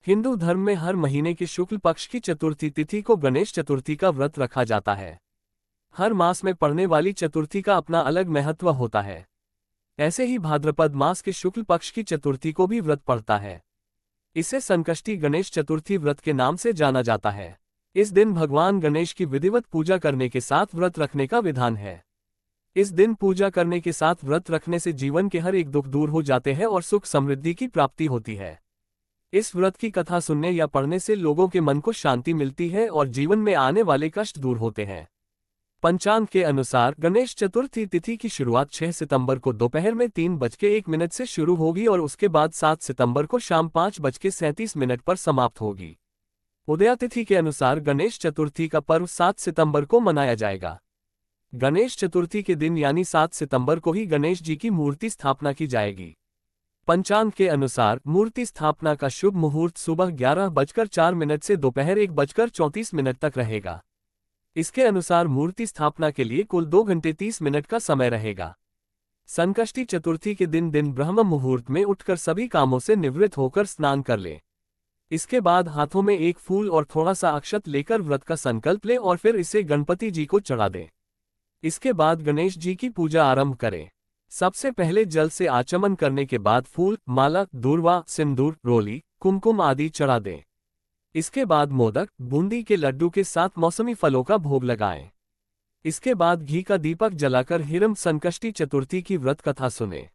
हिंदू धर्म में हर महीने की शुक्ल पक्ष की चतुर्थी तिथि को गणेश चतुर्थी का व्रत रखा जाता है। हर मास में पड़ने वाली चतुर्थी का अपना अलग महत्व होता है। ऐसे ही भाद्रपद मास के शुक्ल पक्ष की चतुर्थी को भी व्रत पड़ता है। इसे संकष्टी गणेश चतुर्थी व्रत के नाम से जाना जाता है। इस दिन भगवान गणेश की विधिवत पूजा करने के साथ व्रत रखने का विधान है। इस दिन पूजा करने के साथ व्रत रखने से जीवन के हर एक दुख दूर हो जाते हैं और सुख समृद्धि की प्राप्ति होती है। इस व्रत की कथा सुनने या पढ़ने से लोगों के मन को शांति मिलती है और जीवन में आने वाले कष्ट दूर होते हैं। पंचांग के अनुसार गणेश चतुर्थी तिथि की शुरुआत 6 सितंबर को दोपहर में 3:01 से शुरू होगी और उसके बाद 7 सितंबर को शाम 5:37 पर समाप्त होगी। उदया तिथि के अनुसार गणेश चतुर्थी का पर्व 7 सितंबर को मनाया जाएगा। गणेश चतुर्थी के दिन यानी 7 सितंबर को ही गणेश जी की मूर्ति स्थापना की जाएगी। पंचांग के अनुसार मूर्ति स्थापना का शुभ मुहूर्त सुबह 11:04 से दोपहर 1:34 तक रहेगा। इसके अनुसार मूर्ति स्थापना के लिए कुल 2 घंटे 30 मिनट का समय रहेगा। संकष्टी चतुर्थी के दिन ब्रह्म मुहूर्त में उठकर सभी कामों से निवृत्त होकर स्नान कर ले। इसके बाद हाथों में एक फूल और थोड़ा सा अक्षत लेकर व्रत का संकल्प ले और फिर इसे गणपति जी को चढ़ा दे। इसके बाद गणेश जी की पूजा आरंभ करें। सबसे पहले जल से आचमन करने के बाद फूल, माला, दूर्वा, सिंदूर, रोली, कुमकुम आदि चढ़ा दें। इसके बाद मोदक, बूंदी के लड्डू के साथ मौसमी फलों का भोग लगाएं। इसके बाद घी का दीपक जलाकर हिरम संकष्टी चतुर्थी की व्रत कथा सुने।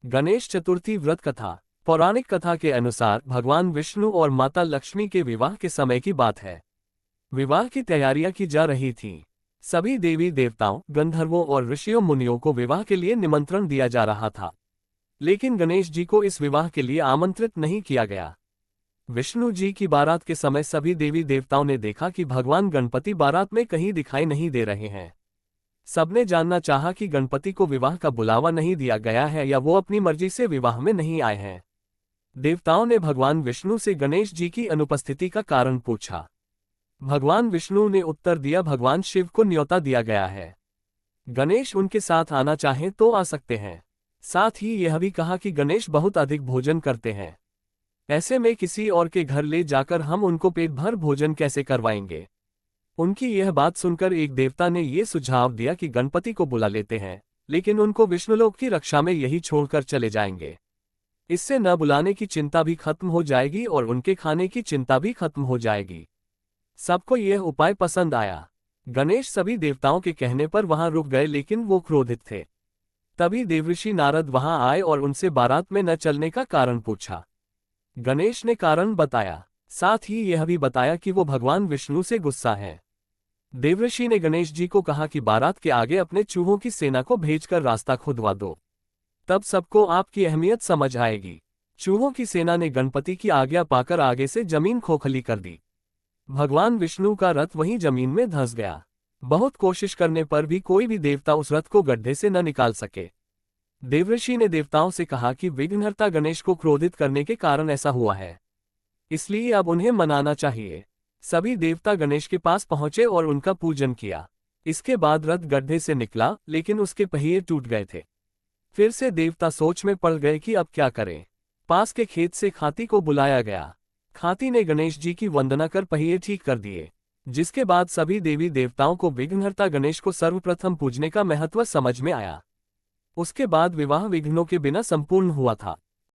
गणेश चतुर्थी व्रत कथा। पौराणिक कथा के अनुसार भगवान विष्णु और माता लक्ष्मी के विवाह के समय की बात है। विवाह की तैयारियां की जा रही थीं। सभी देवी देवताओं, गंधर्वों और ऋषियों मुनियों को विवाह के लिए निमंत्रण दिया जा रहा था, लेकिन गणेश जी को इस विवाह के लिए आमंत्रित नहीं किया गया। विष्णु जी की बारात के समय सभी देवी देवताओं ने देखा कि भगवान गणपति बारात में कहीं दिखाई नहीं दे रहे हैं। सबने जानना चाहा कि गणपति को विवाह का बुलावा नहीं दिया गया है या वो अपनी मर्जी से विवाह में नहीं आए हैं। देवताओं ने भगवान विष्णु से गणेश जी की अनुपस्थिति का कारण पूछा। भगवान विष्णु ने उत्तर दिया, भगवान शिव को न्योता दिया गया है। गणेश उनके साथ आना चाहें तो आ सकते हैं। साथ ही यह भी कहा कि गणेश बहुत अधिक भोजन करते हैं। ऐसे में किसी और के घर ले जाकर हम उनको पेट भर भोजन कैसे करवाएंगे। उनकी यह बात सुनकर एक देवता ने यह सुझाव दिया कि गणपति को बुला लेते हैं, लेकिन उनको विष्णुलोक की रक्षा में यही छोड़कर चले जाएंगे। इससे न बुलाने की चिंता भी खत्म हो जाएगी और उनके खाने की चिंता भी खत्म हो जाएगी। सबको यह उपाय पसंद आया। गणेश सभी देवताओं के कहने पर वहां रुक गए, लेकिन वो क्रोधित थे। तभी देवऋषि नारद वहां आए और उनसे बारात में न चलने का कारण पूछा। गणेश ने कारण बताया, साथ ही यह भी बताया कि वो भगवान विष्णु से गुस्सा है। देवऋषि ने गणेश जी को कहा कि बारात के आगे अपने चूहों की सेना को भेजकर रास्ता खुदवा दो, तब सबको आपकी अहमियत समझ आएगी। चूहों की सेना ने गणपति की आज्ञा पाकर आगे से जमीन खोखली कर दी। भगवान विष्णु का रथ वहीं जमीन में धंस गया। बहुत कोशिश करने पर भी कोई भी देवता उस रथ को गड्ढे से न निकाल सके। देवऋषि ने देवताओं से कहा कि विघ्नहर्ता गणेश को क्रोधित करने के कारण ऐसा हुआ है, इसलिए अब उन्हें मनाना चाहिए। सभी देवता गणेश के पास पहुंचे और उनका पूजन किया। इसके बाद रथ गड्ढे से निकला, लेकिन उसके पहिए टूट गए थे। फिर से देवता सोच में पड़ गए कि अब क्या करें। पास के खेत से खाती को बुलाया गया। खाती ने गणेश जी की वंदना कर पहिए ठीक कर दिए, जिसके बाद सभी देवी देवताओं को विघ्नहर्ता गणेश को सर्वप्रथम पूजने का महत्व समझ में आया। उसके बाद विवाह विघ्नों के बिना संपूर्ण हुआ था।